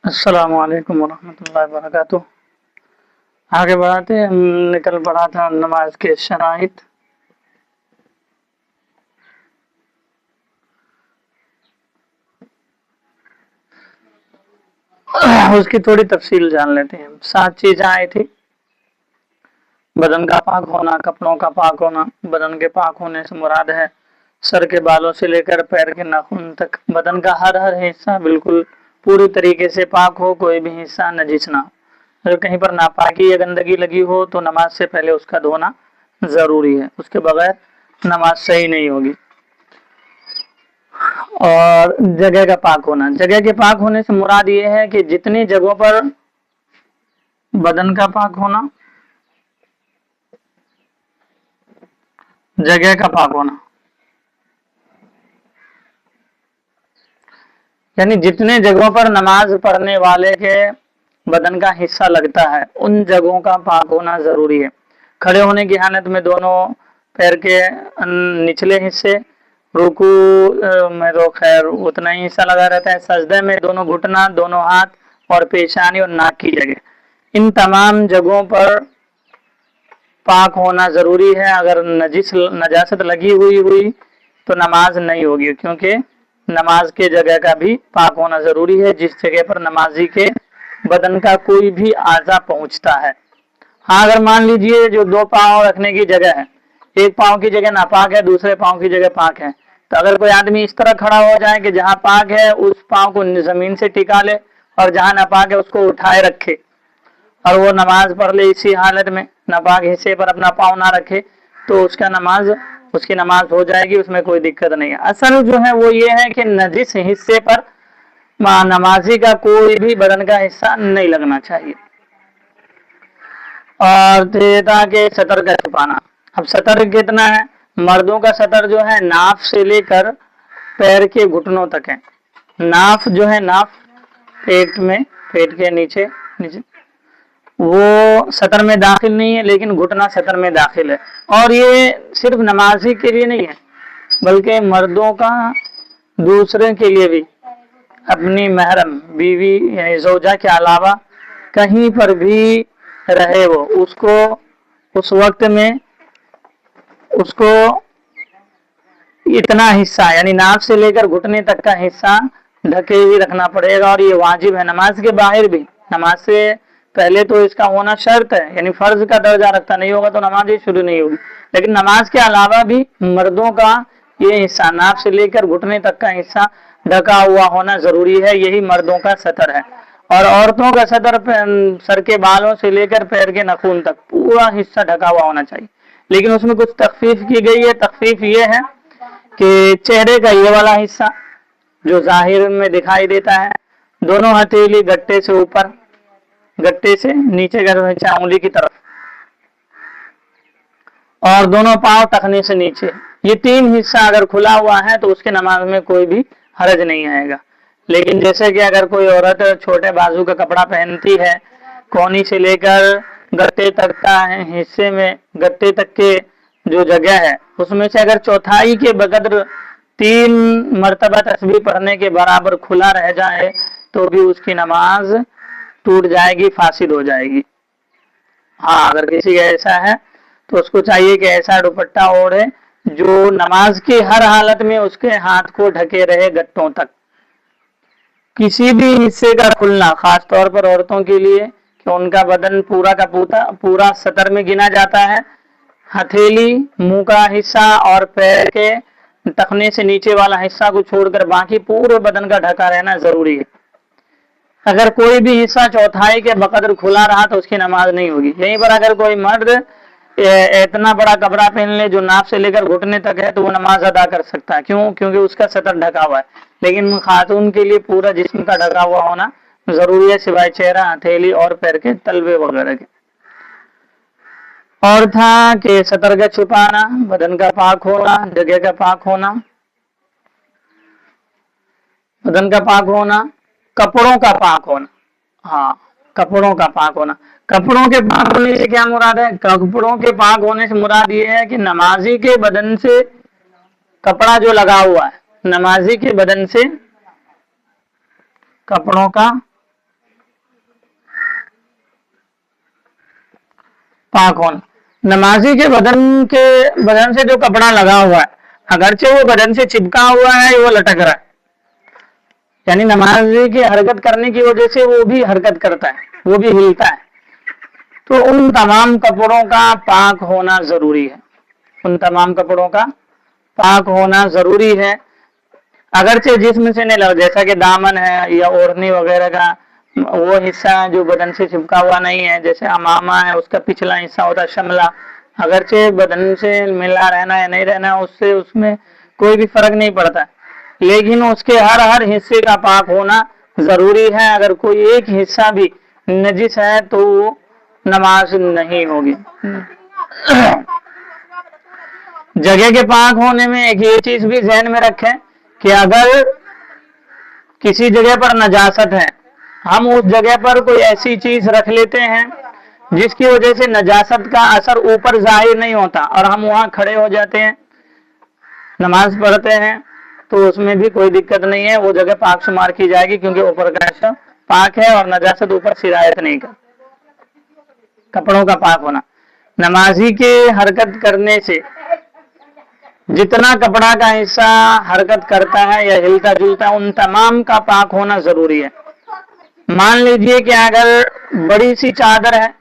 अस्सलामु अलैकुम वरहमतुल्लाहि वबरकातुह। आगे बढ़ाते हम निकल पड़ा था नमाज के शराइत। उसकी थोड़ी तफसील जान लेते हैं। 7 चीजें आई थी। बदन का पाक होना, कपड़ों का पाक होना। बदन के पाक होने से मुराद है सर के बालों से लेकर पैर के नाखून तक बदन का हर हिस्सा बिल्कुल पूरी तरीके से पाक हो, कोई भी हिस्सा नजिस ना हो। अगर कहीं पर नापाकी या गंदगी लगी हो तो नमाज से पहले उसका धोना जरूरी है, उसके बगैर नमाज सही नहीं होगी। और जगह का पाक होना, जगह के पाक होने से मुराद ये है कि जितनी जगहों पर बदन का पाक होना, जगह का पाक होना, यानी जितने जगहों पर नमाज पढ़ने वाले के बदन का हिस्सा लगता है उन जगहों का पाक होना जरूरी है। खड़े होने की हालत में दोनों पैर के निचले हिस्से, रुकू में तो खैर उतना ही हिस्सा लगा रहता है, सजदे में दोनों घुटना, दोनों हाथ और पेशानी और नाक की जगह, इन तमाम जगहों पर पाक होना जरूरी है। अगर नजासत लगी हुई तो नमाज नहीं होगी, क्योंकि नमाज के जगह का भी पाक होना जरूरी है जिस जगह पर नमाजी के बदन का कोई भी आज़ा पहुंचता है। हाँ, अगर मान लीजिए जो 2 पांव रखने की जगह है, एक पांव की जगह नापाक है, दूसरे पांव की जगह पाक है, तो अगर कोई आदमी इस तरह खड़ा हो जाए कि जहां पाक है उस पांव को जमीन से टिका ले और जहां नापाक है उसको उठाए रखे और वो नमाज पढ़ ले इसी हालत में, नापाक हिस्से पर अपना पांव ना रखे, तो उसकी नमाज हो जाएगी, उसमें कोई दिक्कत नहीं है। असल जो है वो ये है कि नजिस हिस्से पर नमाजी का कोई भी बदन का हिस्सा नहीं लगना चाहिए। और था कि सतर का छुपाना। अब सतर कितना है? मर्दों का सतर जो है नाफ से लेकर पैर के घुटनों तक है। नाफ जो है, नाफ पेट के नीचे वो सतर में दाखिल नहीं है, लेकिन घुटना सतर में दाखिल है। और ये सिर्फ नमाजी के लिए नहीं है, बल्कि मर्दों का दूसरे के लिए भी, अपनी महरम बीवी यानी ज़ौजा के अलावा कहीं पर भी रहे वो, उसको उस वक्त में उसको इतना हिस्सा यानी नाक से लेकर घुटने तक का हिस्सा ढके ही रखना पड़ेगा। और ये वाजिब है नमाज के बाहर भी। नमाज से पहले तो इसका होना शर्त है, यानी फर्ज का दर्जा रखता, नहीं होगा तो नमाज ही शुरू नहीं होगी। लेकिन नमाज के अलावा भी मर्दों का ये हिस्सा, नाक से लेकर घुटने तक का हिस्सा ढका हुआ होना जरूरी है, यही मर्दों का सतर है। और औरतों का सतर सर के बालों से लेकर पैर के नाखून तक पूरा हिस्सा ढका हुआ होना चाहिए। लेकिन उसमें कुछ तखफीफ की गई है। तखफीफ ये है कि चेहरे का ये वाला हिस्सा जो जाहिर में दिखाई देता है, दोनों हथेली गट्टे से ऊपर, गट्टे से नीचे उंगली की तरफ, और दोनों पांव टखने से नीचे, ये 3 हिस्सा अगर खुला हुआ है तो उसके नमाज में कोई भी हरज नहीं आएगा। लेकिन जैसे कि अगर कोई औरत छोटे बाजू का कपड़ा पहनती है, कोहनी से लेकर गट्टे तक का हिस्से में, गट्टे तक के जो जगह है उसमें से अगर चौथाई के बकदर 3 मर्तबा तस्बीह पढ़ने के बराबर खुला रह जाए तो भी उसकी नमाज टूट जाएगी, फासिद हो जाएगी। हाँ, अगर किसी का ऐसा है तो उसको चाहिए कि ऐसा दुपट्टा ओढ़े जो नमाज की हर हालत में उसके हाथ को ढके रहे गट्टों तक। किसी भी हिस्से का खुलना, खास तौर पर औरतों के लिए कि उनका बदन पूरा का पूरा सतर में गिना जाता है, हथेली, मुंह का हिस्सा और पैर के टखने से नीचे वाला हिस्सा को छोड़कर बाकी पूरे बदन का ढका रहना जरूरी है। अगर कोई भी हिस्सा चौथाई के बकदर खुला रहा तो उसकी नमाज नहीं होगी। यहीं पर अगर कोई मर्द इतना बड़ा कपड़ा पहन ले जो नाप से लेकर घुटने तक है तो वो नमाज अदा कर सकता है। क्यों? क्योंकि उसका सतर ढका हुआ है। लेकिन खातून के लिए पूरा जिस्म का ढका हुआ होना जरूरी है, सिवाय चेहरा, हथेली और पैर के तलवे वगैरह के। और था कि सतर का छुपाना, बदन का पाक होना, जगह का पाक होना, बदन का पाक होना, कपड़ों का पाक होना। हाँ, कपड़ों का पाक होना। कपड़ों के पाक होने से क्या मुराद है? कपड़ों के पाक होने से मुराद ये है कि नमाजी के बदन से कपड़ा जो लगा हुआ है, नमाजी के बदन से कपड़ों का पाक होना। नमाजी के बदन से जो कपड़ा लगा हुआ है, अगरचे वो बदन से चिपका हुआ है, वो लटक रहा है, यानी नमाजी की हरकत करने की वजह से वो भी हरकत करता है, वो भी हिलता है, तो उन तमाम कपड़ों का पाक होना जरूरी है। उन तमाम कपड़ों का पाक होना जरूरी है। अगरचे जिस्म से नहीं लगा, जैसा कि दामन है या ओढ़नी वगैरह का वो हिस्सा जो बदन से चिपका हुआ नहीं है, जैसे अमामा है उसका पिछला हिस्सा होता है शमला, अगरचे बदन से मिला रहना या नहीं रहना उससे उसमें कोई भी फर्क नहीं पड़ता, लेकिन उसके हर हिस्से का पाक होना जरूरी है। अगर कोई एक हिस्सा भी नजिस है तो नमाज नहीं होगी। जगह के पाक होने में एक ये चीज भी ध्यान में रखें कि अगर किसी जगह पर नजासत है, हम उस जगह पर कोई ऐसी चीज रख लेते हैं जिसकी वजह से नजासत का असर ऊपर जाहिर नहीं होता और हम वहां खड़े हो जाते हैं, नमाज पढ़ते हैं, तो उसमें भी कोई दिक्कत नहीं है, वो जगह पाक शुमार की जाएगी क्योंकि ऊपर का हिस्सा पाक है और नजासत ऊपर सिरायत नहीं कर। कपड़ों का पाक होना, नमाजी के हरकत करने से जितना कपड़ा का हिस्सा हरकत करता है या हिलता जुलता है उन तमाम का पाक होना जरूरी है। मान लीजिए कि अगर बड़ी सी चादर है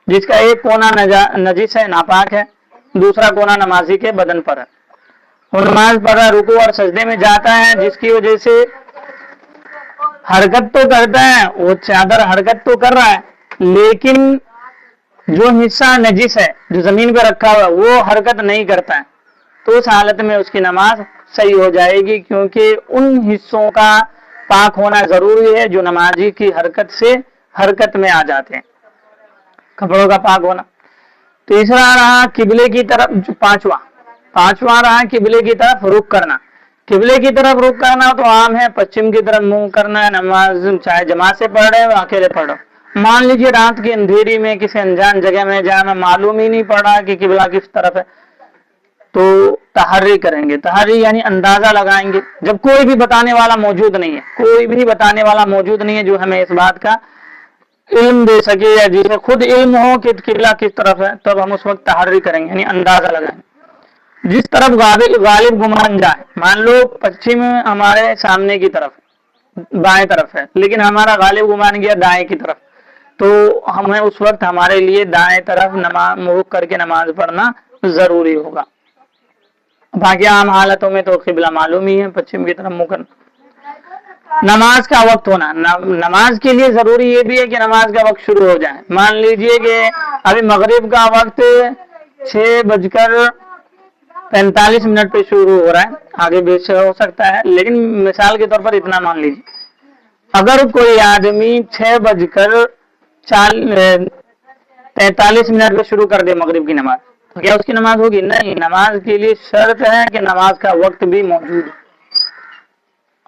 जिसका एक कोना नजिस है, नापाक है, दूसरा कोना नमाजी के बदन पर है, वो नमाज पढ़ रहा, रुकू और सजदे में जाता है, जिसकी वजह से हरकत तो करता है, वो चादर हरकत तो कर रहा है, लेकिन जो हिस्सा नजिस है जो जमीन पर रखा हुआ वो हरकत नहीं करता है, तो उस हालत में उसकी नमाज सही हो जाएगी, क्योंकि उन हिस्सों का पाक होना जरूरी है जो नमाजी की हरकत से हरकत में आ जाते हैं। कपड़ों का पाक होना। तीसरा रहा किबले की तरफ, पांचवा रहा किबले की तरफ रुख करना। किबले की तरफ रुख करना तो आम है, पश्चिम की तरफ मुंह करना है, नमाज चाहे जमात से पढ़ रहे हो अकेले पढ़ रहे हो। मान लीजिए रात की अंधेरी में किसी अनजान जगह में जहां में मालूम ही नहीं पड़ा कि किबला किस तरफ है, तो तहर्री करेंगे। तहर्री यानी अंदाजा लगाएंगे जब कोई भी बताने वाला मौजूद नहीं है, कोई भी बताने वाला मौजूद नहीं है जो हमें इस बात का इल्म दे सके या जिसे खुद इल्म हो कि किबला किस तरफ है, तब हम उस वक्त तहर्री करेंगे यानी अंदाजा लगाएंगे। जिस तरफ गालिब गुमान जाए, मान लो पश्चिम हमारे सामने की तरफ बाएं तरफ है, लेकिन हमारा गालिब गुमान गया दाएं की तरफ, तो हमें उस वक्त हमारे लिए दाएं तरफ नमाज मुँह करके नमाज पढ़ना जरूरी होगा। बाकी आम हालतों में तो किबला मालूम ही है, पश्चिम की तरफ मुँह करना। नमाज का वक्त होना, नमाज के लिए जरूरी ये भी है कि नमाज का वक्त शुरू हो जाए। मान लीजिए कि अभी मगरिब का वक्त 6:45 पे शुरू हो रहा है, आगे भी हो सकता है, लेकिन मिसाल के तौर पर इतना मान लीजिए, अगर कोई आदमी 6:43 पे शुरू कर दे मगरिब की नमाज, तो क्या उसकी नमाज होगी? नहीं, नमाज के लिए शर्त है कि नमाज का वक्त भी मौजूद है।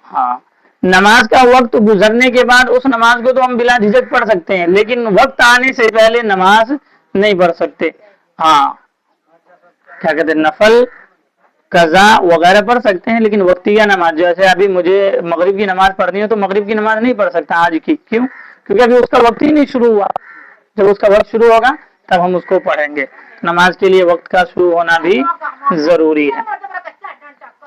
हाँ, नमाज का वक्त गुजरने के बाद उस नमाज को तो हम बिला झिझक पढ़ सकते हैं, लेकिन वक्त आने से पहले नमाज नहीं पढ़ सकते। हाँ, क्या कहते हैं, नफल कज़ा वगैरह पढ़ सकते हैं, लेकिन वक्तिया नमाज, जैसे अभी मुझे मगरिब की नमाज पढ़नी है तो मगरिब की नमाज नहीं पढ़ सकता आज की। क्यों? क्योंकि अभी उसका वक्त ही नहीं शुरू हुआ। जब उसका वक्त शुरू होगा तब हम उसको पढ़ेंगे। नमाज के लिए वक्त का शुरू होना भी जरूरी है।